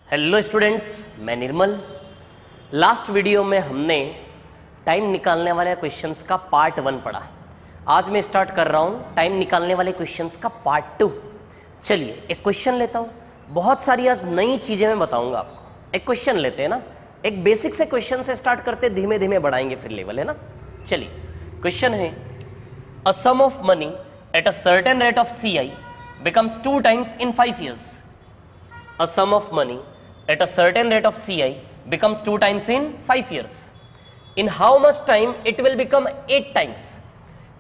Hello students, मैं निर्मल। Last video में हमने टाइम निकालने वाले क्वेश्चंस का पार्ट 1 पढ़ा। आज मैं स्टार्ट कर रहा हूँ टाइम निकालने वाले क्वेश्चंस का पार्ट 2। चलिए एक क्वेश्चन लेता हूँ। बहुत सारी आज नई चीज़ें मैं बताऊँगा आपको। एक क्वेश्चन लेते हैं ना, एक बेसिक से क्वेश्चन से स्टार्ट करते, धीमे धीमे बढ़ाएंगे फिर लेवल, है ना। चलिए क्वेश्चन है, a sum of money at a certain rate of CI becomes 2 times in 5 years. A sum of money at a certain rate of CI becomes 2 times in 5 years. In how much time it will become 8 times?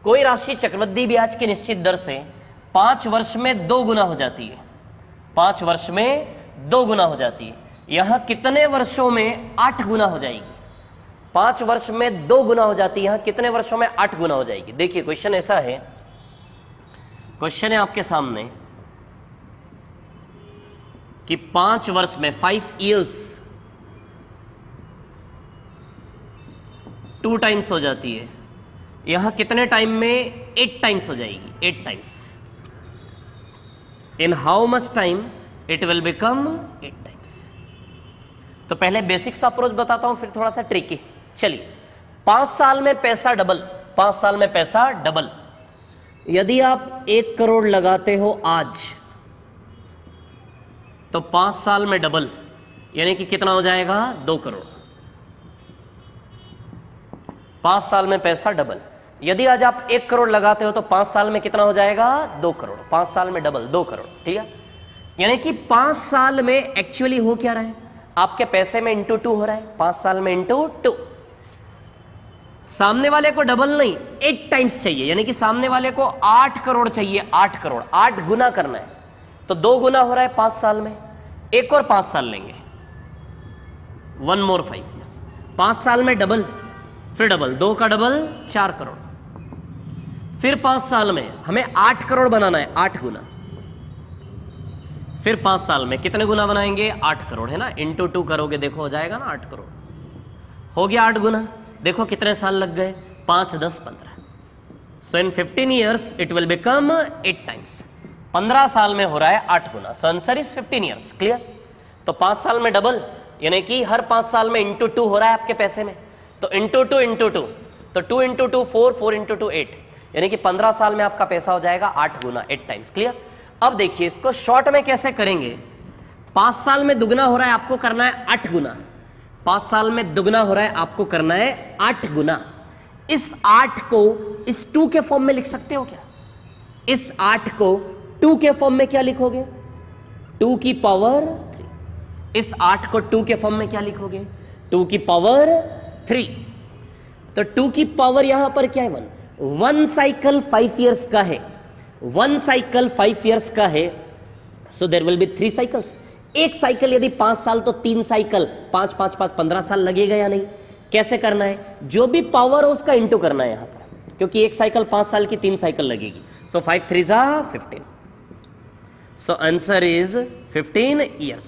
कोई राशि चक्रवृद्धि ब्याज की निश्चित दर से 5 वर्ष में 2 गुना हो जाती है। 5 वर्ष में 2 गुना हो जाती है। यह कितने वर्षों में 8 गुना हो जाएगी? 5 वर्ष में 2 गुना हो जाती है, यह कितने वर्षों में 8 गुना हो जाएगी? देखिए क्वेश्चन ऐसा है, क्वेश्चन है आपके सामने कि 5 वर्ष में 5 years 2 टाइम्स हो जाती है, यह कितने टाइम में 8 टाइम्स हो जाएगी? 8 times. In how much time it will become 8 times. तो पहले बेसिक सा अप्रोच बताता हूं, फिर थोड़ा सा ट्रिकी। चलिए 5 साल में पैसा डबल, 5 साल में पैसा डबल। यदि आप 1 करोड़ लगाते हो आज, तो 5 साल में डबल यानी कि कितना हो जाएगा? 2 करोड़। 5 साल में पैसा डबल। यदि आज आप 1 करोड़ लगाते हो तो 5 साल में कितना हो जाएगा? 2 करोड़। 5 साल में डबल 2 करोड़। ठीक है, यानी कि 5 साल में एक्चुअली हो क्या रहा है? आपके पैसे में इंटू 2 हो रहा है। 5 साल में इंटू 2। सामने वाले को डबल नहीं, 8 टाइम्स चाहिए, यानी कि सामने वाले को 8 करोड़ चाहिए। 8 करोड़ 8 गुना करना है, तो 2 गुना हो रहा है 5 साल में। एक और 5 साल लेंगे, 1 more 5 years। 5 साल में डबल, फिर डबल, 2 का डबल 4 करोड़। फिर 5 साल में हमें 8 करोड़ बनाना है, 8 गुना। फिर 5 साल में कितने गुना बनाएंगे? 8 करोड़, है ना। इंटू 2 करोगे, देखो हो जाएगा ना 8 करोड़। हो गया 8 गुना। देखो कितने साल लग गए? 5, 10, 15। So in 15 years it will become 8 times. 15 साल में हो रहा है 8 गुना। So answer is 15 years। Clear? तो 5 साल में डबल, यानी कि हर 5 साल में इंटू 2 हो रहा है आपके पैसे में, तो इंटू 2 इंटू 2, तो 2 इंटू 2 4, 4 इंटू 2 8, यानी कि 15 साल में आपका पैसा हो जाएगा 8 गुना, 8 टाइम्स। क्लियर? अब देखिए इसको शॉर्ट में कैसे करेंगे। 5 साल में दुगना हो रहा है, आपको करना है 8 गुना। 5 साल में दुगना हो रहा है, आपको करना है 8 गुना। इस 8 को इस 2 के फॉर्म में लिख सकते हो क्या? इस 8 को 2 के फॉर्म में क्या लिखोगे? 2 की पावर 3। इस 8 को 2 के फॉर्म में क्या लिखोगे? 2 की पावर 3। तो 2 की पावर यहां पर क्या है? 1 साइकिल 5 years का है। 1 साइकिल 5 years का है, so there will be 3 cycles. एक साइकिल यदि 5 साल, तो 3 साइकिल, 5, 5, 5, 15 साल लगेगा या नहीं? कैसे करना है? जो भी पावर हो उसका इंटू करना है यहां पर, क्योंकि एक साइकिल 5 साल की 3 साइकिल लगेगी। सो 5 3 15। सो आंसर इज 15 years।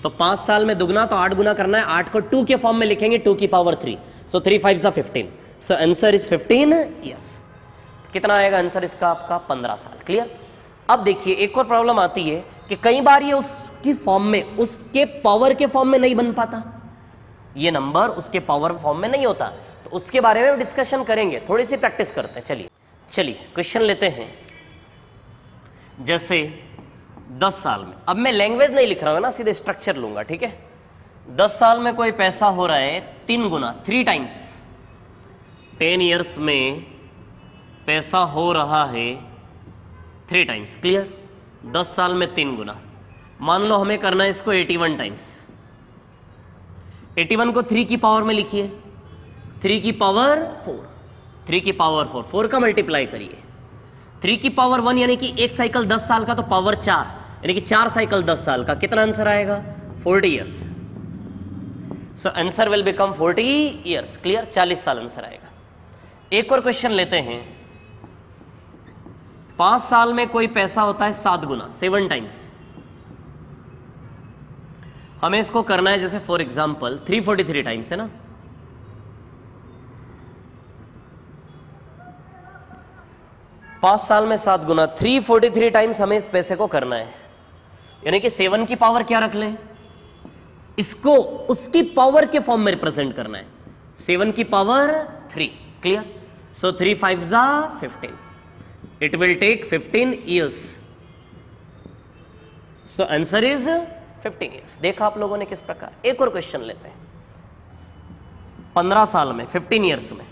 तो 5 साल में दुगना, तो 8 गुना करना है। 8 को 2 के फॉर्म में लिखेंगे, 2 की power 3। So 3 5 15। So answer is 15 years। कितना आएगा आंसर इसका? आपका 15 साल। क्लियर? अब देखिए एक और प्रॉब्लम आती है कि कई बार ये उसकी फॉर्म में, उसके पावर के फॉर्म में नहीं बन पाता। ये नंबर उसके पावर फॉर्म में नहीं होता, तो उसके बारे में डिस्कशन करेंगे। थोड़ी सी प्रैक्टिस करते हैं। चलिए क्वेश्चन लेते हैं। जैसे 10 साल में, अब मैं लैंग्वेज नहीं लिख रहा हूं ना, सीधे स्ट्रक्चर लूंगा। ठीक है, 10 साल में कोई पैसा हो रहा है 3 गुना, 3 टाइम्स। 10 years में पैसा हो रहा है 3 टाइम्स। क्लियर? 10 साल में 3 गुना। मान लो हमें करना है इसको 81 टाइम्स। 81 को 3 की पावर में लिखिए, 3 की पावर 4, 3 की पावर 4, 4 का मल्टीप्लाई करिए। 3 की पावर 1 यानी कि एक साइकिल 10 साल का, तो पावर 4, यानी कि 4 साइकिल 10 साल का। कितना आंसर आएगा? 40 years। So answer will become 40 years। Clear? 40 साल आंसर आएगा। एक और क्वेश्चन लेते हैं। 5 साल में कोई पैसा होता है 7 गुना, 7 टाइम्स। हमें इसको करना है जैसे फॉर एग्जाम्पल 343 टाइम्स, है ना। 5 साल में 7 गुना, 343 टाइम्स हमें इस पैसे को करना है। यानी कि 7 की पावर क्या रख लें? इसको उसकी पावर के फॉर्म में रिप्रेजेंट करना है, 7 की पावर 3। क्लियर? सो 3 5 जा 15, it will take 15 years। So answer is 15 years। देखा आप लोगों ने किस प्रकार। एक और क्वेश्चन लेते हैं। 15 साल में, 15 years में,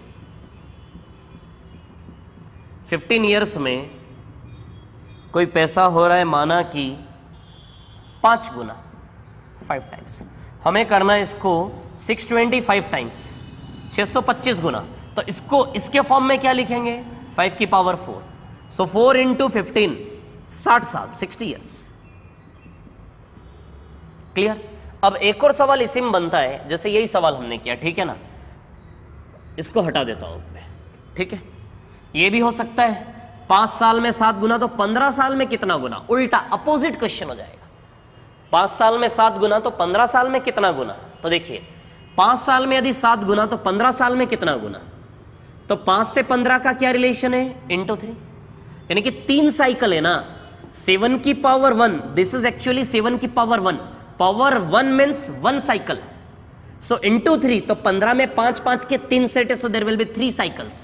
15 years में कोई पैसा हो रहा है माना कि 5 गुना, 5 टाइम्स। हमें करना है इसको 625 टाइम्स, 625 गुना। तो इसको इसके फॉर्म में क्या लिखेंगे? 5 की पावर 4। सो 4 इंटू 15, 60 साल, 60 years। क्लियर? अब एक और सवाल इसी में बनता है, जैसे यही सवाल हमने किया, ठीक है ना। इसको हटा देता हूं मैं, ठीक है। ये भी हो सकता है 5 साल में 7 गुना, तो 15 साल में कितना गुना? उल्टा अपोजिट क्वेश्चन हो जाएगा। 5 साल में 7 गुना तो 15 साल में कितना गुना? तो देखिए 5 साल में यदि 7 गुना तो 15 साल में कितना गुना? तो 5 से 15 का क्या रिलेशन है? इंटू 3, यानी कि 3 साइकिल है ना। 7 की पावर 1, दिस इज एक्चुअली 7 की power 1, power 1 means 1 cycle. So into 3, तो 15 में 5 5 के 3 सेट है, so there will be 3 cycles.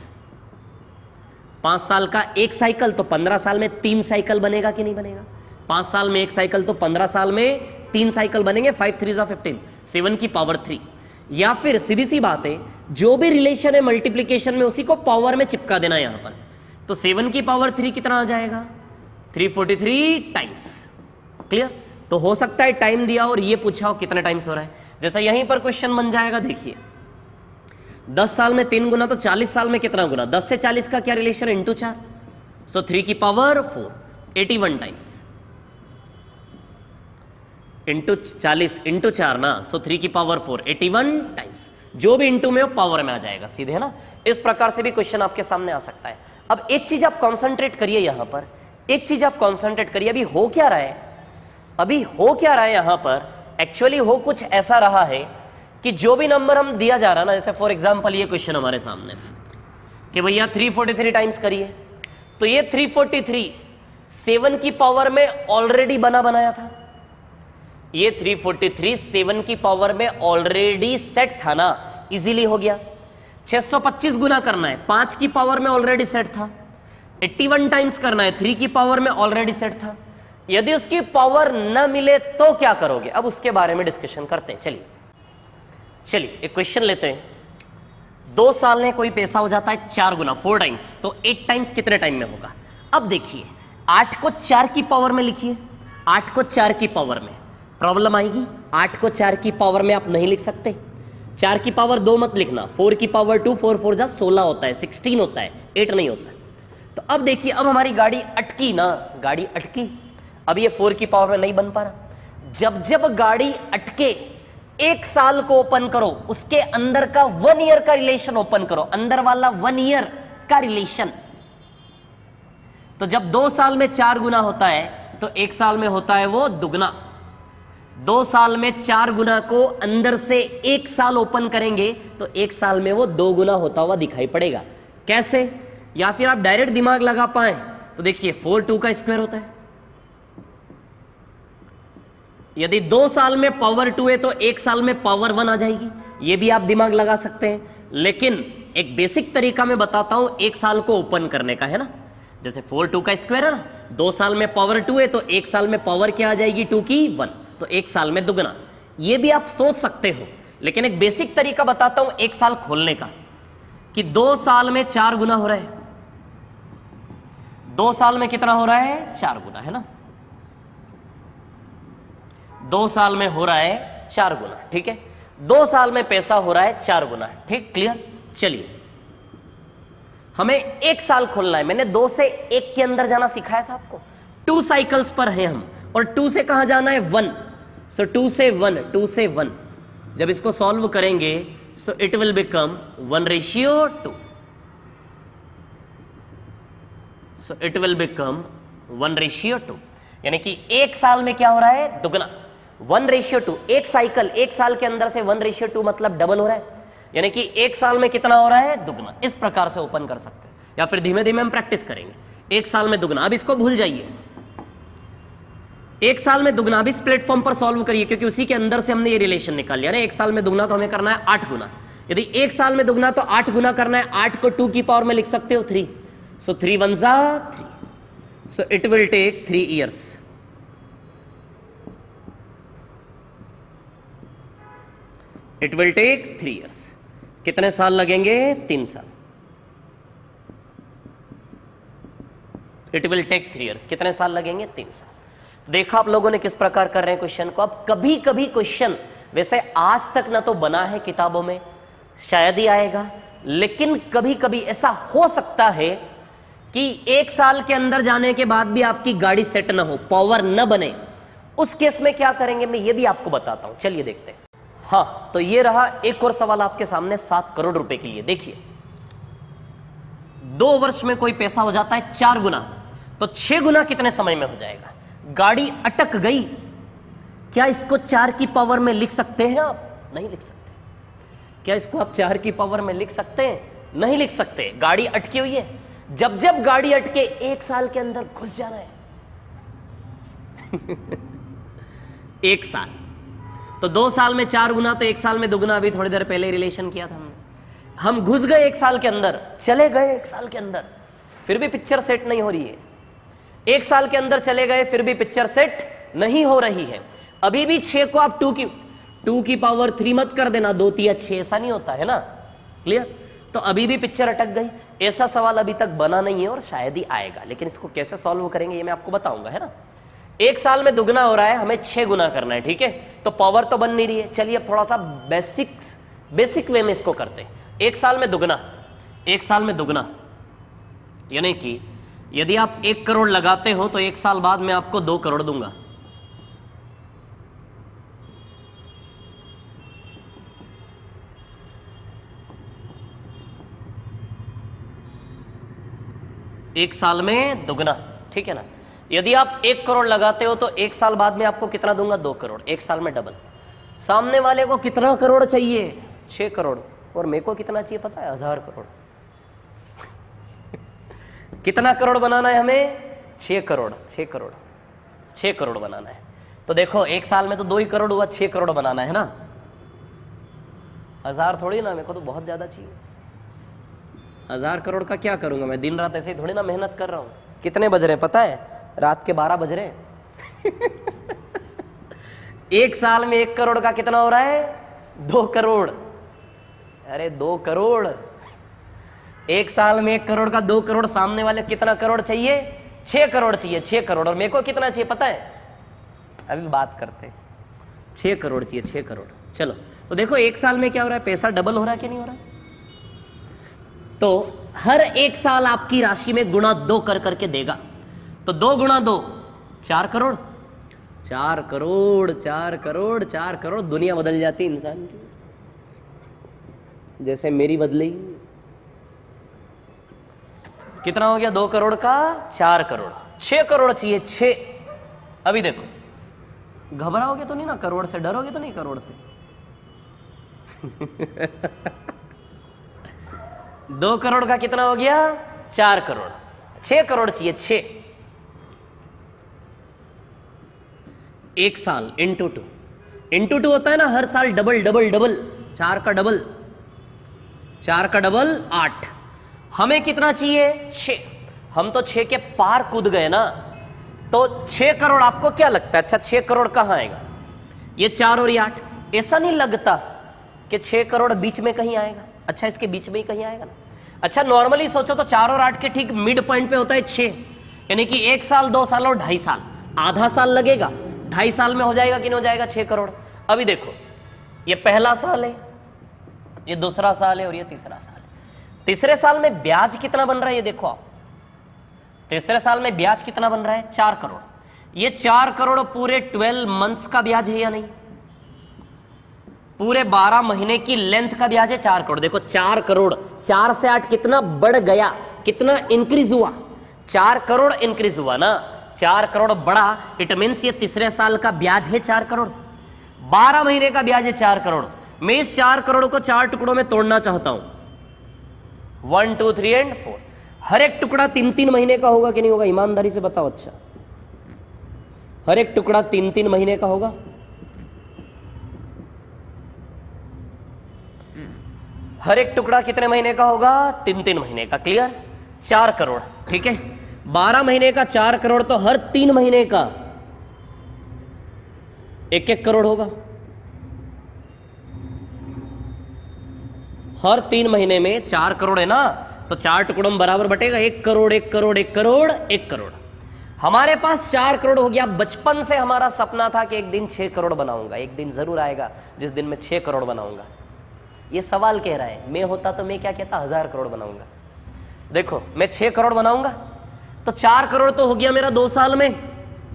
5 साल का 1 साइकिल, तो 15 साल में 3 साइकिल बनेगा कि नहीं बनेगा? 5 साल में 1 साइकिल, तो 15 साल में 3 साइकिल बनेंगे। 5 3 जा 15, 7 की पावर 3। या फिर सीधी सी बात है, जो भी रिलेशन है मल्टीप्लीकेशन में उसी को पावर में चिपका देना यहां पर। तो 7 की पावर 3 कितना आ जाएगा? 343 टाइम्स। क्लियर? तो हो सकता है टाइम दिया और ये पूछा हो कितने टाइम्स हो रहा है। जैसा यहीं पर क्वेश्चन बन जाएगा, देखिए 10 साल में 3 गुना, तो 40 साल में कितना गुना? 10 से 40 का क्या रिलेशन? इंटू 4। सो 3 की पावर 4, 81 टाइम्स। इंटू 40 इंटू 4 ना, सो 3 की पावर 4, 81 टाइम्स। जो भी इंटू में हो पावर में आ जाएगा सीधे, है ना। इस प्रकार से भी क्वेश्चन आपके सामने आ सकता है। अब एक चीज आप कॉन्सेंट्रेट करिए यहां पर, एक चीज आप कॉन्सेंट्रेट करिए। अभी हो क्या रहा है? अभी हो क्या रहा है यहां पर? एक्चुअली हो कुछ ऐसा रहा है कि जो भी नंबर हम दिया जा रहा है ना, जैसे फॉर एग्जांपल ये क्वेश्चन हमारे सामने कि भैया 343 टाइम्स करिए, तो ये 343 7 की पावर में ऑलरेडी बनाया था। ये 343 7 की पावर में ऑलरेडी सेट था ना, इजीली हो गया। 625 गुना करना है, 5 की पावर में ऑलरेडी सेट था। 81 टाइम्स करना है, 3 की पावर में ऑलरेडी सेट था। यदि उसकी पावर न मिले तो क्या करोगे? अब उसके बारे में डिस्कशन करते हैं। चलिए एक क्वेश्चन लेते हैं। 2 साल में कोई पैसा हो जाता है 4 गुना, 4 टाइम्स, तो 8 टाइम्स कितने टाइम में होगा? अब देखिए 8 को 4 की पावर में लिखिए, 8 को 4 की पावर में प्रॉब्लम आएगी। 8 को 4 की पावर में आप नहीं लिख सकते। 4 की पावर 2 मत लिखना, 4 की पावर 2, 4 4 जा 16 होता है, 16 होता है, 8 नहीं होता है। तो अब देखिए, अब हमारी गाड़ी अटकी ना, गाड़ी अटकी, अब ये 4 की पावर में नहीं बन पा रहा। जब गाड़ी अटके 1 साल को ओपन करो, उसके अंदर का 1 ईयर का रिलेशन ओपन करो, अंदर वाला 1 ईयर का रिलेशन। तो जब 2 साल में 4 गुना होता है तो 1 साल में होता है वो दुगना। 2 साल में 4 गुना को अंदर से 1 साल ओपन करेंगे तो 1 साल में वो 2 गुना होता हुआ दिखाई पड़ेगा। कैसे? या फिर आप डायरेक्ट दिमाग लगा पाए तो देखिए 4 2 का स्क्वायर होता है। यदि 2 साल में पावर 2 है तो 1 साल में पावर 1 आ जाएगी। ये भी आप दिमाग लगा सकते हैं, लेकिन एक बेसिक तरीका मैं बताता हूं 1 साल को ओपन करने का, है ना। जैसे 4 2 का स्क्वायर है ना, 2 साल में पावर 2 है तो 1 साल में पावर क्या आ जाएगी? 2 की 1, तो 1 साल में दुगना। ये भी आप सोच सकते हो, लेकिन एक बेसिक तरीका बताता हूं 1 साल खोलने का, कि 2 साल में 4 गुना हो रहा है। 2 साल में कितना हो रहा है? 4 गुना, है ना। 2 साल में हो रहा है 4 गुना, ठीक है। 2 साल में पैसा हो रहा है 4 गुना, ठीक, क्लियर। चलिए हमें 1 साल खोलना है। मैंने 2 से 1 के अंदर जाना सिखाया था आपको। 2 साइकिल्स पर हैं हम, और 2 से कहां जाना है? 1। सो 2 से 1, 2 से 1। जब इसको सॉल्व करेंगे सो it will become 1:2। So it will become 1:2, यानी कि 1 साल में क्या हो रहा है? दुगना। 1:2, 1 साइकिल 1 साल के अंदर से 1:2 मतलब डबल हो रहा है, यानी कि 1 साल में कितना हो रहा है? दुगना। इस प्रकार से ओपन कर सकते हैं, या फिर धीमे धीमे हम प्रैक्टिस करेंगे। 1 साल में दुगना। अब इसको भूल जाइए, एक साल में दुगना भी इस प्लेटफॉर्म पर सॉल्व करिए, क्योंकि उसी के अंदर से हमने ये रिलेशन निकाल लिया ना। एक साल में दुगना तो हमें करना है 8 गुना। यदि एक साल में दुगना तो 8 गुना करना है। 8 को 2 की पावर में लिख सकते हो 3, सो 3 1 जा 3, so it will take 3 years। It will take 3 years। कितने साल लगेंगे? 3 साल। It will take 3 years। कितने साल लगेंगे? 3 साल। देखा आप लोगों ने किस प्रकार कर रहे हैं क्वेश्चन को। अब कभी कभी क्वेश्चन वैसे आज तक ना तो बना है किताबों में, शायद ही आएगा, लेकिन कभी कभी ऐसा हो सकता है कि 1 साल के अंदर जाने के बाद भी आपकी गाड़ी सेट ना हो, पावर न बने। उस केस में क्या करेंगे मैं ये भी आपको बताता हूं, चलिए देखते हैं। हाँ, तो ये रहा एक और सवाल आपके सामने 7 करोड़ रुपए के लिए। देखिए 2 वर्ष में कोई पैसा हो जाता है 4 गुना, तो 6 गुना कितने समय में हो जाएगा? गाड़ी अटक गई, क्या इसको 4 की पावर में लिख सकते हैं आप? नहीं लिख सकते। क्या इसको आप 4 की पावर में लिख सकते हैं? नहीं लिख सकते। गाड़ी अटकी हुई है, जब जब गाड़ी अटके 1 साल के अंदर घुस जाना है। 1 साल तो 2 साल में 4 गुना, तो 1 साल में दुगुना। अभी थोड़ी देर पहले रिलेशन किया था हमने। हम घुस गए 1 साल के अंदर, चले गए 1 साल के अंदर, फिर भी पिक्चर सेट नहीं हो रही है। 1 साल के अंदर चले गए, फिर भी पिक्चर सेट नहीं हो रही है। अभी भी 6 को आप 2 की पावर 3 मत कर देना, 2 3 6, ऐसा नहीं होता है ना। क्लियर? तो अभी भी पिक्चर अटक गई। ऐसा सवाल अभी तक बना नहीं है और शायद ही आएगा, लेकिन इसको कैसे सॉल्व करेंगे ये मैं आपको बताऊंगा, है ना। 1 साल में दुगना हो रहा है, हमें 6 गुना करना है, ठीक है। तो पावर तो बन नहीं रही है। चलिए अब थोड़ा सा बेसिक वे में इसको करते हैं। 1 साल में दुगना, 1 साल में दुगना यानी कि यदि आप 1 करोड़ लगाते हो तो 1 साल बाद मैं आपको 2 करोड़ दूंगा। एक साल में दुगना, ठीक है ना। यदि आप 1 करोड़ लगाते हो तो 1 साल बाद में आपको कितना दूंगा? 2 करोड़। 1 साल में डबल। सामने वाले को कितना करोड़ चाहिए? 6 करोड़। और मेरे को कितना चाहिए पता है? 1000 करोड़। कितना करोड़ बनाना है हमें? 6 करोड़। 6 करोड़, 6 करोड़ बनाना है। तो देखो 1 साल में तो 2 ही करोड़ हुआ, 6 करोड़ बनाना है ना। 1000 थोड़ी ना, मेरे को तो बहुत ज्यादा चाहिए। 1000 करोड़ का क्या करूंगा मैं? दिन रात ऐसे ही थोड़ी ना मेहनत कर रहा हूं। कितने बज रहे हैं पता है? रात के 12 बज रहे हैं। 1 साल में 1 करोड़ का कितना हो रहा है? 2 करोड़। अरे 2 करोड़। 1 साल में 1 करोड़ का 2 करोड़। सामने वाले कितना करोड़ चाहिए? 6 करोड़ चाहिए। 6 करोड़। और मेरे को कितना चाहिए पता है? अभी बात करते हैं। 6 करोड़ चाहिए। 6 करोड़। चलो तो देखो 1 साल में क्या हो रहा है? पैसा डबल हो रहा है कि नहीं हो रहा है? तो हर 1 साल आपकी राशि में गुणा 2 कर करके देगा। तो 2 गुणा 2 4 करोड़। 4 करोड़, 4 करोड़, 4 करोड़। दुनिया बदल जाती है इंसान की, जैसे मेरी बदली। कितना हो गया? 2 करोड़ का 4 करोड़। 6 करोड़ चाहिए। 6। अभी देखो घबराओगे तो नहीं ना? करोड़ से डरोगे तो नहीं? करोड़ से 2 करोड़ का कितना हो गया? 4 करोड़। 6 करोड़ चाहिए। 6। 1 साल इंटू 2। इंटू 2 होता है ना, हर साल डबल डबल डबल। 4 का डबल, 4 का डबल 8। हमें कितना चाहिए? 6। हम तो 6 के पार कूद गए ना। तो 6 करोड़ आपको क्या लगता है? अच्छा 6 करोड़ कहाँ आएगा? ये 4 और ये 8। ऐसा नहीं लगता कि 6 करोड़ बीच में कहीं आएगा। अच्छा इसके बीच में ही कहीं आएगा ना। अच्छा नॉर्मली सोचो तो 4 और 8 के ठीक मिड पॉइंट पे होता है 6, यानी कि 1 साल, 2 साल और 2.5 साल। आधा साल लगेगा, 2.5 साल में हो जाएगा कि नहीं हो जाएगा 6 करोड़। अभी देखो ये पहला साल है, ये दूसरा साल है और ये तीसरा साल है। तीसरे साल में ब्याज कितना बन रहा है ये देखो आप। तीसरे साल में ब्याज कितना बन रहा है? 4 करोड़। ये 4 करोड़ पूरे 12 मंथ्स का ब्याज है या नहीं? पूरे 12 महीने की लेंथ का ब्याज है 4 करोड़। देखो 4 करोड़, 4 से 8 कितना बढ़ गया, कितना इंक्रीज हुआ? 4 करोड़ इंक्रीज हुआ ना। 4 करोड़ बढ़ा, इट मीन्स ये तीसरे साल का ब्याज है 4 करोड़। 12 महीने का ब्याज है 4 करोड़। मैं इस 4 करोड़ को 4 टुकड़ों में तोड़ना चाहता हूं। 1 2 3 एंड 4। हर एक टुकड़ा 3-3 महीने का होगा कि नहीं होगा? ईमानदारी से बताओ। अच्छा हर एक टुकड़ा 3-3 महीने का होगा। हर एक टुकड़ा कितने महीने का होगा? 3-3 महीने का। क्लियर? 4 करोड़। ठीक है, 12 महीने का 4 करोड़, तो हर 3 महीने का 1-1 करोड़ होगा। हर 3 महीने में 4 करोड़ है ना, तो 4 टुकड़ों में बराबर बटेगा 1 करोड़ 1 करोड़ 1 करोड़ 1 करोड़। हमारे पास 4 करोड़ हो गया। बचपन से हमारा सपना था कि एक दिन 6 करोड़ बनाऊंगा। एक दिन जरूर आएगा जिस दिन मैं 6 करोड़ बनाऊंगा। ये सवाल कह रहा है, मैं होता तो मैं क्या कहता? 1000 करोड़ बनाऊंगा। देखो, मैं 6 करोड़ बनाऊंगा तो 4 करोड़ तो हो गया मेरा 2 साल में।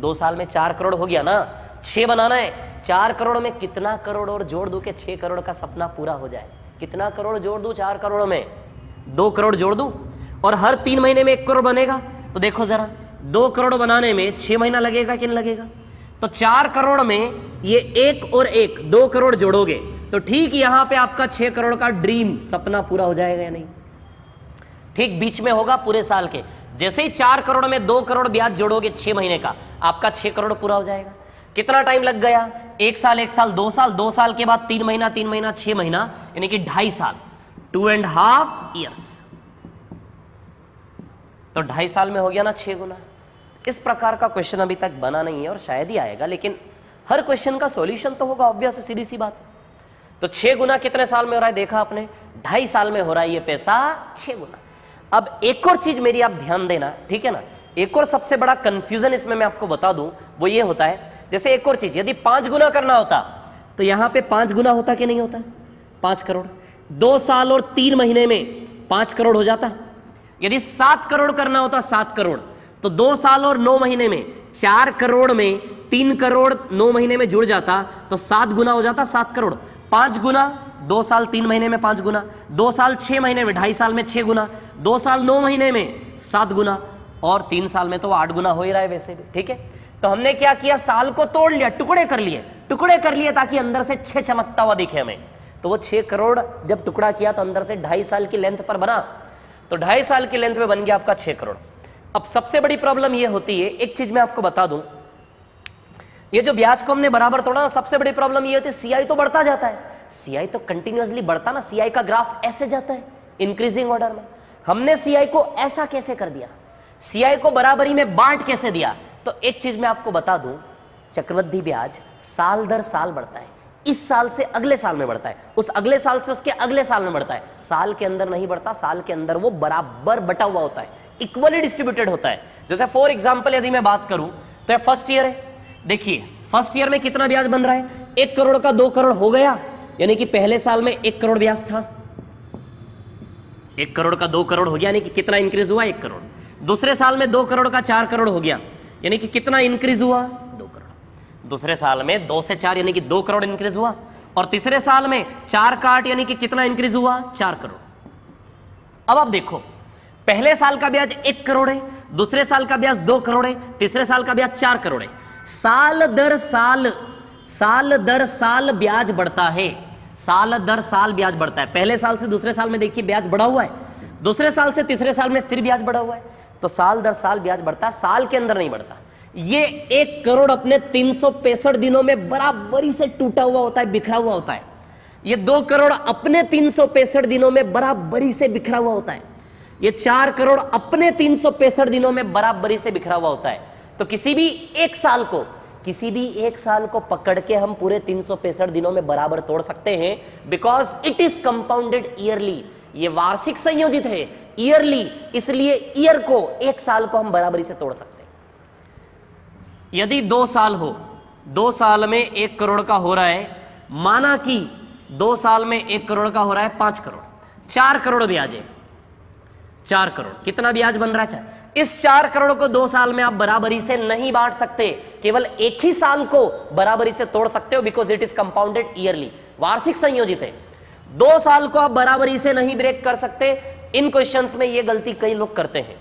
2 साल में 4 करोड़ हो गया ना। 6 बनाना है। 4 करोड़ में कितना करोड़ और जोड़ दूं कि 6 करोड़ का सपना पूरा हो जाए? कितना करोड़ जोड़ दूं 4 करोड़ में? 2 करोड़ जोड़ दूं। और हर 3 महीने में 1 करोड़ बनेगा। तो देखो जरा, 2 करोड़ बनाने में 6 महीना लगेगा कि नहीं लगेगा? तो 4 करोड़ में ये 1 और 1 2 करोड़ जोड़ोगे तो ठीक यहां पे आपका 6 करोड़ का ड्रीम सपना पूरा हो जाएगा या नहीं? ठीक बीच में होगा पूरे साल के। जैसे ही 4 करोड़ में 2 करोड़ ब्याज जोड़ोगे 6 महीने का, आपका 6 करोड़ पूरा हो जाएगा। कितना टाइम लग गया? 1 साल 1 साल 2 साल, 2 साल के बाद 3 महीना 3 महीना 6 महीना, यानी कि 2.5 साल, 2.5 ईयर्स। तो 2.5 साल में हो गया ना 6 गुना। इस प्रकार का क्वेश्चन अभी तक बना नहीं है और शायद ही आएगा, लेकिन हर क्वेश्चन का सॉल्यूशन तो होगा, ऑब्वियस, सीधी सी बात है। तो 6 गुना कितने साल में हो रहा है? देखा आपने, 2.5 साल में हो रहा है ये पैसा 6 गुना। अब एक और चीज मेरी आप ध्यान देना, ठीक है ना। एक और सबसे बड़ा कंफ्यूजन इसमें मैं आपको बता दूं, वो ये होता है, जैसे एक और चीज, यदि 5 गुना करना होता तो यहां पे 5 गुना होता कि नहीं होता? 5 करोड़। 2 साल और 3 महीने में 5 करोड़ हो जाता। यदि 7 करोड़ करना होता, 7 करोड़, तो 2 साल और 9 महीने में 4 करोड़ में 3 करोड़ 9 महीने में जुड़ जाता, तो 7 गुना हो जाता 7 करोड़। 5 गुना 2 साल 3 महीने में 5 गुना, 2 साल 6 महीने में, 2.5 साल में 6 गुना, 2 साल 9 महीने में 7 गुना, और 3 साल में तो 8 गुना हो ही रहा है वैसे भी। ठीक है, तो हमने क्या किया? साल को तोड़ लिया, टुकड़े कर लिए ताकि अंदर से 6 चमकता हुआ दिखे हमें। तो वो 6 करोड़ जब टुकड़ा किया तो अंदर से 2.5 साल की लेंथ पर बना, तो 2.5 साल की लेंथ में बन गया आपका 6 करोड़। अब सबसे बड़ी प्रॉब्लम ये होती है, एक चीज मैं आपको बता दूं, ये जो ब्याज को हमने बराबर तोड़ा, सबसे बड़ी प्रॉब्लम ये होती है, सीआई तो बढ़ता जाता है। सीआई तो कंटिन्यूअसली बढ़ता ना, सीआई का ग्राफ ऐसे जाता है इंक्रीजिंग ऑर्डर में। हमने सीआई को ऐसा कैसे कर दिया? सीआई को बराबरी में बांट कैसे दिया? तो एक चीज मैं आपको बता दूं, चक्रवृद्धि ब्याज साल दर साल बढ़ता है। इस साल से अगले साल में बढ़ता है, उस अगले साल से उसके अगले साल में बढ़ता है। साल के अंदर नहीं बढ़ता, साल के अंदर वो बराबर बटा हुआ होता है, इक्वली डिस्ट्रीब्यूटेड होता है। जैसे फॉर एग्जांपल यदि मैं बात करूं तो फर्स्ट ईयर है, देखिए फर्स्ट ईयर में कितना ब्याज बन रहा है? 1 करोड़ का 2 करोड़ हो गया, यानी कि पहले साल में 1 करोड़ ब्याज था, 1 करोड़ का 2 करोड़ हो गया, यानी कि कितना इंक्रीज हुआ? 1 करोड़। दूसरे साल में 2 करोड़ का 4 करोड़ हो गया, यानी कि कितना इंक्रीज हुआ? 2 करोड़। दूसरे साल में 2 से 4 यानी कि 2 करोड़ इंक्रीज हुआ, और तीसरे साल में 4 का 8 यानी कि कितना इंक्रीज हुआ? 4 करोड़। अब आप देखो, पहले साल का ब्याज 1 करोड़ है, दूसरे साल का ब्याज 2 करोड़ है, तीसरे साल का ब्याज 4 करोड़ है। साल दर साल ब्याज बढ़ता है, साल दर साल ब्याज बढ़ता है। पहले साल से दूसरे साल में देखिए ब्याज बढ़ा हुआ है, दूसरे साल से तीसरे साल में फिर ब्याज बढ़ा हुआ है। तो साल दर साल ब्याज बढ़ता है, साल के अंदर नहीं बढ़ता। ये 1 करोड़ अपने 365 दिनों में बराबरी से टूटा हुआ होता है, बिखरा हुआ होता है। ये 2 करोड़ अपने 365 दिनों में बराबरी से बिखरा हुआ होता है। ये 4 करोड़ अपने 365 दिनों में बराबरी से बिखरा हुआ होता है। तो किसी भी एक साल को पकड़ के हम पूरे 365 दिनों में बराबर तोड़ सकते हैं, because it is compounded yearly. ये वार्षिक संयोजित है, ईयरली, इसलिए ईयर को, एक साल को हम बराबरी से तोड़ सकते हैं। यदि 2 साल हो, 2 साल में 1 करोड़ का हो रहा है, माना कि 2 साल में 1 करोड़ का हो रहा है 5 करोड़, 4 करोड़ ब्याज है, 4 करोड़ कितना ब्याज बन रहा है? इस 4 करोड़ को 2 साल में आप बराबरी से नहीं बांट सकते, केवल एक ही साल को बराबरी से तोड़ सकते हो, because it is compounded yearly, वार्षिक संयोजित है। 2 साल को आप बराबरी से नहीं ब्रेक कर सकते। इन क्वेश्चंस में ये गलती कई लोग करते हैं।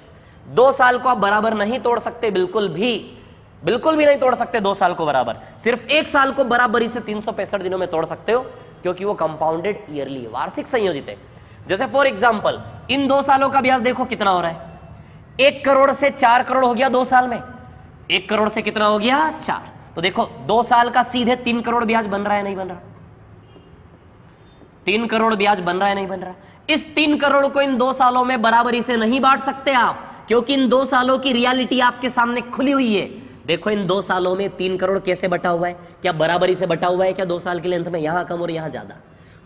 2 साल को आप बराबर नहीं तोड़ सकते, बिल्कुल भी नहीं तोड़ सकते 2 साल को बराबर। सिर्फ 1 साल को बराबरी से 365 दिनों में तोड़ सकते हो, क्योंकि वो कंपाउंडेड ईयरली, वार्षिक संयोजित है। जैसे फॉर एग्जाम्पल इन 2 सालों का ब्याज देखो कितना हो रहा है, 1 करोड़ से 4 करोड़ हो गया 2 साल में, 1 करोड़ से कितना हो गया 4। तो देखो 2 साल का सीधे 3 करोड़ ब्याज बन रहा है नहीं बन रहा? 3 करोड़ ब्याज बन रहा है नहीं बन रहा? इस 3 करोड़ को इन 2 सालों में बराबरी से नहीं बांट सकते आप, क्योंकि इन 2 सालों की रियलिटी आपके सामने खुली हुई है। देखो इन 2 सालों में 3 करोड़ कैसे बटा हुआ है, क्या बराबरी से बटा हुआ है क्या 2 साल की लेंथ में, यहां कम और यहां ज्यादा?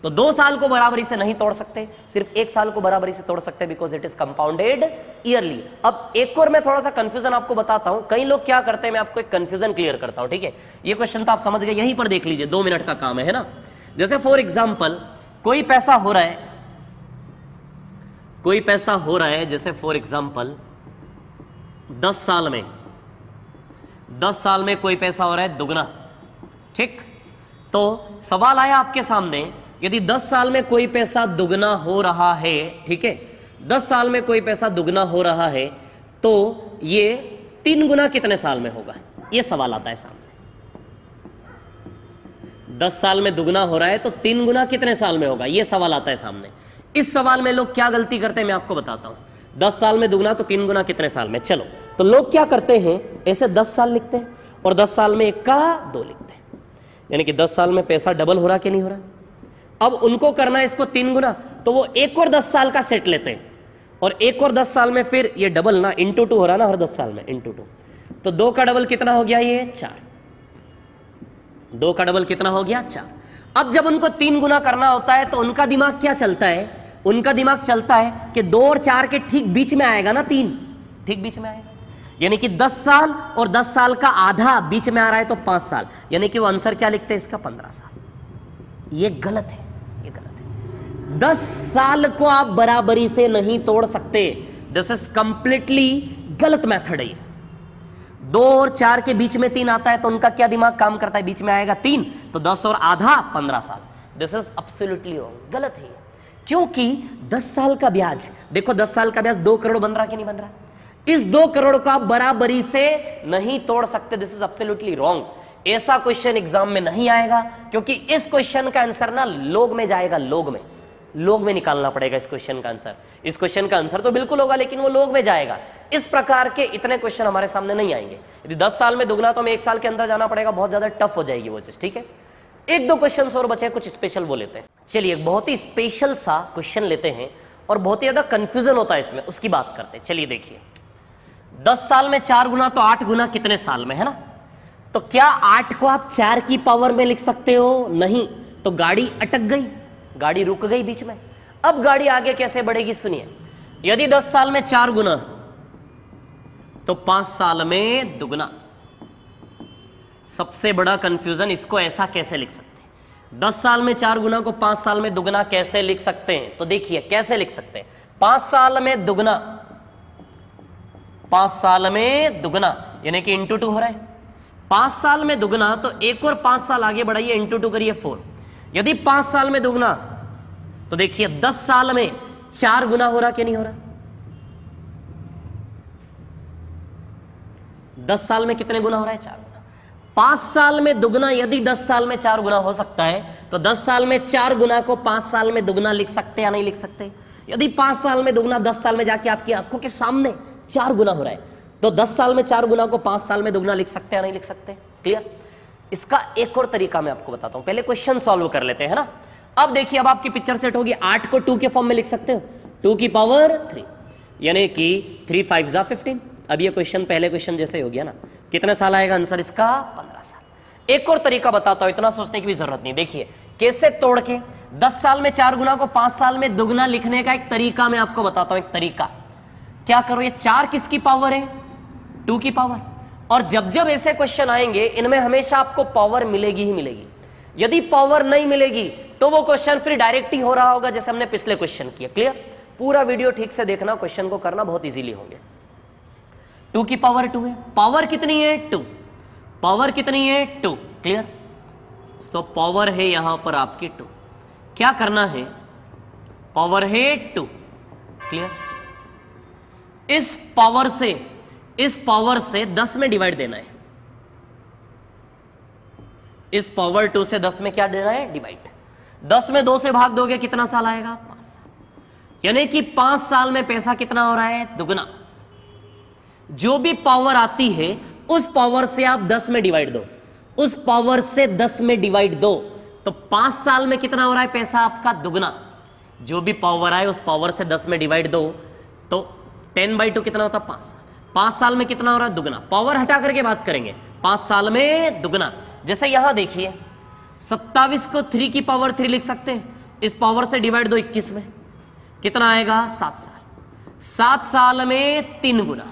तो 2 साल को बराबरी से नहीं तोड़ सकते, सिर्फ 1 साल को बराबरी से तोड़ सकते, because it is compounded yearly. अब एक और मैं थोड़ा सा कंफ्यूजन आपको बताता हूं, कई लोग क्या करते हैं, मैं आपको एक कंफ्यूजन क्लियर करता हूं, ठीक है? ये क्वेश्चन तो आप समझ गए, यहीं पर देख लीजिए, 2 मिनट का काम है ना। जैसे फॉर एग्जाम्पल कोई पैसा हो रहा है, कोई पैसा हो रहा है, जैसे फॉर एग्जाम्पल 10 साल में, 10 साल में कोई पैसा हो रहा है दुगना, ठीक? तो सवाल आया आपके सामने, यदि 10 साल में कोई पैसा दुगना हो रहा है, ठीक है, 10 साल में कोई पैसा दुगना हो रहा है, तो ये 3 गुना कितने साल में होगा? ये सवाल आता है सामने। 10 साल में दुगना हो रहा है तो 3 गुना कितने साल में होगा, ये सवाल आता है सामने। इस सवाल में लोग क्या गलती करते हैं मैं आपको बताता हूं। 10 साल में दुगना तो 3 गुना कितने साल में? चलो, तो लोग क्या करते हैं, ऐसे 10 साल लिखते हैं और 10 साल में 1 का 2 लिखते हैं, यानी कि 10 साल में पैसा डबल हो रहा कि नहीं हो रहा? अब उनको करना है इसको 3 गुना, तो वो 1 और 10 साल का सेट लेते हैं, और 1 और 10 साल में फिर ये डबल ना इंटू 2 हो रहा ना हर 10 साल में, इंटू 2, तो 2 का डबल कितना हो गया? ये 4। 2 का डबल कितना हो गया? 4। अब जब उनको 3 गुना करना होता है तो उनका दिमाग क्या चलता है? उनका दिमाग चलता है कि 2 और 4 के ठीक बीच में आएगा ना 3, ठीक बीच में आएगा, यानी कि 10 साल और 10 साल का आधा बीच में आ रहा है तो 5 साल, यानी कि वो आंसर क्या लिखते हैं इसका? 15 साल। ये गलत है, ये गलत है। 10 साल को आप बराबरी से नहीं तोड़ सकते, दिस इज कंप्लीटली गलत मेथड है। 2 और 4 के बीच में 3 आता है तो उनका क्या दिमाग काम करता है? बीच में आएगा 3, तो 10 और आधा 15 साल। दिस इज एब्सोल्युटली रॉन्ग, गलत है, क्योंकि 10 साल का ब्याज, देखो 10 साल का ब्याज 2 करोड़ बन रहा कि नहीं बन रहा? इस 2 करोड़ को आप बराबरी से नहीं तोड़ सकते, दिस इज एब्सोल्युटली रॉन्ग। ऐसा क्वेश्चन एग्जाम में नहीं आएगा, क्योंकि इस क्वेश्चन का आंसर ना लोग में जाएगा, लोग में निकालना पड़ेगा इस क्वेश्चन का आंसर। इस क्वेश्चन का आंसर तो बिल्कुल होगा, लेकिन वो लोग में जाएगा। इस प्रकार के इतने क्वेश्चन हमारे सामने नहीं आएंगे। यदि 10 साल में दुगना तो हमें 1 साल के अंदर जाना पड़ेगा, बहुत ज्यादा टफ हो जाएगी वो चीज, ठीक है? 1-2 क्वेश्चन और बचे, कुछ स्पेशल वो लेते हैं। चलिए एक बहुत ही स्पेशल सा क्वेश्चन लेते हैं और बहुत ही ज्यादा कंफ्यूजन होता है इसमें, उसकी बात करते हैं। चलिए देखिए, 10 साल में 4 गुना तो 8 गुना कितने साल में, है ना? तो क्या 8 को आप 4 की पावर में लिख सकते हो? नहीं, तो गाड़ी अटक गई, गाड़ी रुक गई बीच में। अब गाड़ी आगे कैसे बढ़ेगी? सुनिए, यदि 10 साल में 4 गुना तो 5 साल में दुगना। सबसे बड़ा कंफ्यूजन, इसको ऐसा कैसे लिख सकते हैं? 10 साल में 4 गुना को 5 साल में दुगना कैसे लिख सकते हैं? तो देखिए कैसे लिख सकते हैं। 5 साल में दुगना, 5 साल में दुगना यानी कि इंटू 2 हो रहा है। 5 साल में दुगना तो 1 और 5 साल आगे बढ़ाइए, इंटू 2 करिए 4। यदि 5 साल में दुगना तो देखिए 10 साल में 4 गुना हो रहा कि नहीं हो रहा? 10 साल में कितने गुना हो रहा है? 4 गुना। 5 साल में दुगना यदि 10 साल में 4 गुना हो सकता है, तो 10 साल में 4 गुना को 5 साल में दुगना लिख सकते या नहीं लिख सकते? यदि 5 साल में दुगना 10 साल में जाके आपकी आंखों के सामने 4 गुना हो रहा है, तो 10 साल में 4 गुना को 5 साल में दुगना लिख सकते या नहीं लिख सकते? क्लियर? इसका एक और तरीका मैं आपको बताता हूं, पहले क्वेश्चन सॉल्व कर लेते हैं, है ना? अब देखिए, अब आपकी पिक्चर सेट होगी। 8 को 2 के फॉर्म में लिख सकते हो, 2 की पावर 3, यानी कि 3 5 जा 15। अब ये क्वेश्चन पहले क्वेश्चन जैसे हो गया ना। कितने साल आएगा आंसर इसका? 15 साल। एक और तरीका बताता हूं, इतना सोचने की भी जरूरत नहीं। देखिए कैसे तोड़ के 10 साल में 4 गुना को 5 साल में दुगना लिखने का एक तरीका मैं आपको बताता हूं। एक तरीका क्या करो, ये 4 किसकी पावर है? 2 की पावर। और जब जब ऐसे क्वेश्चन आएंगे, इनमें हमेशा आपको पावर मिलेगी ही मिलेगी। यदि पावर नहीं मिलेगी तो वो क्वेश्चन फिर डायरेक्ट ही हो रहा होगा, जैसे हमने पिछले क्वेश्चन किया। क्लियर? पूरा वीडियो ठीक से देखना, क्वेश्चन को करना बहुत इजीली होंगे। 2 की पावर 2 है। पावर कितनी है? 2। पावर कितनी है? 2। क्लियर? सो पावर है यहां पर आपकी 2। क्या करना है? पावर है 2। क्लियर? इस पावर से 10 में डिवाइड देना है। इस पावर 2 से 10 में क्या देना है? डिवाइड। 10 में 2 से भाग दोगे, कितना साल आएगा? 5 साल। यानी कि 5 साल में पैसा कितना हो रहा है? दुगना। जो भी पावर आती है उस पावर से आप 10 में डिवाइड दो, उस पावर से 10 में डिवाइड दो, तो 5 साल में कितना हो रहा है पैसा आपका? दुगना। जो भी पावर आए उस पावर से 10 में डिवाइड दो, तो 10/2 कितना होता है? 5 साल। 5 साल में कितना हो रहा है? दुगना। पावर हटा करके बात करेंगे, 5 साल में दुगना। जैसे यहां देखिए 27 को 3 की पावर 3 लिख सकते हैं, इस पावर से डिवाइड दो 21 में, कितना आएगा? 7 साल। 7 साल में 3 गुना।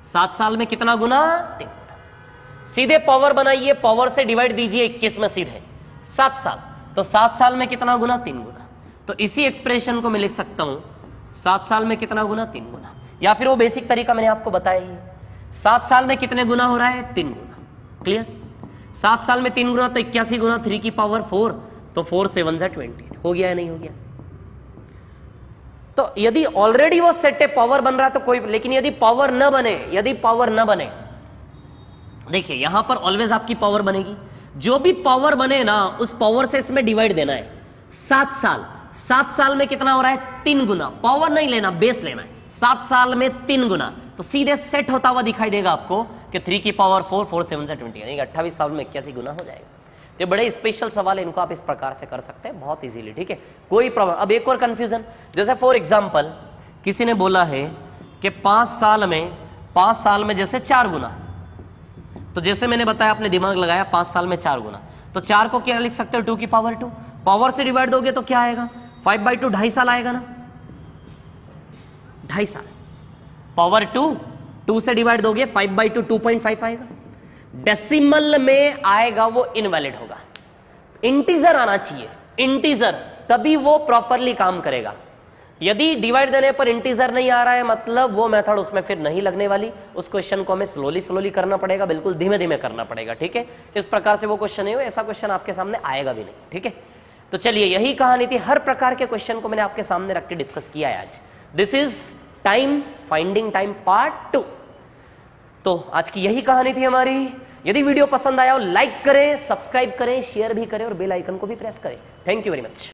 7 साल में कितना गुना? 3 गुना। सीधे पावर बनाइए, पावर से डिवाइड दीजिए 21 में सीधे, 7 साल। तो 7 साल में कितना गुना? 3 गुना। तो इसी एक्सप्रेशन को मैं लिख सकता हूं 7 साल में कितना गुना? 3 गुना। या फिर वो बेसिक तरीका मैंने आपको बताया ही, 7 साल में कितने गुना हो रहा है? 3 गुना। क्लियर? 7 साल में 3 गुना तो 81 गुना 3 की पावर 4, तो 4 7 जा 20। हो गया या नहीं हो गया? तो यदि ऑलरेडी वो सेट है, पावर बन रहा है तो कोई, लेकिन यदि पावर न बने, यदि पावर न बने, देखिए यहां पर ऑलवेज आपकी पावर बनेगी, जो भी पावर बने ना उस पावर से इसमें डिवाइड देना है। 7 साल, 7 साल में कितना हो रहा है? 3 गुना। पावर नहीं लेना, बेस लेना है। 7 साल में 3 गुना, तो सीधे सेट होता हुआ दिखाई देगा आपको कि 3 की पावर 4, 4 7 जा 20, यानी 28 साल में 81 गुना हो जाएगा। तो बड़े स्पेशल सवाल है, इनको आप इस प्रकार से कर सकते हैं बहुत इजीली, ठीक है, कोई प्रॉब्लम। अब एक और कंफ्यूजन, जैसे फॉर एग्जांपल किसी ने बोला है कि 5 साल में जैसे 4 गुना, तो जैसे मैंने बताया, आपने दिमाग लगाया, 5 साल में 4 गुना, तो 4 को क्या लिख सकते हो? 2 की पावर 2। पावर से डिवाइड दोगे तो क्या आएगा? 5/2, 2.5 साल आएगा ना, 2.5 साल। पावर 2 से डिवाइड दोगे 5/2, 2.5 आएगा। डेसिमल में आएगा वो इनवैलिड होगा, इंटीजर आना चाहिए, इंटीजर, तभी वो प्रॉपरली काम करेगा। यदि डिवाइड देने पर इंटीजर नहीं आ रहा है, मतलब वो मेथड उसमें फिर नहीं लगने वाली। उस क्वेश्चन को हमें स्लोली करना पड़ेगा, बिल्कुल धीमे धीमे करना पड़ेगा, ठीक है। इस प्रकार से वो क्वेश्चन नहीं हो, ऐसा क्वेश्चन आपके सामने आएगा भी नहीं, ठीक है। तो चलिए, यही कहानी थी, हर प्रकार के क्वेश्चन को मैंने आपके सामने रख के डिस्कस किया है आज। This is time, finding time part 2। तो आज की यही कहानी थी हमारी। यदि वीडियो पसंद आया हो लाइक करें, सब्सक्राइब करें, शेयर भी करें और बेल आइकन को भी प्रेस करें। Thank you very much.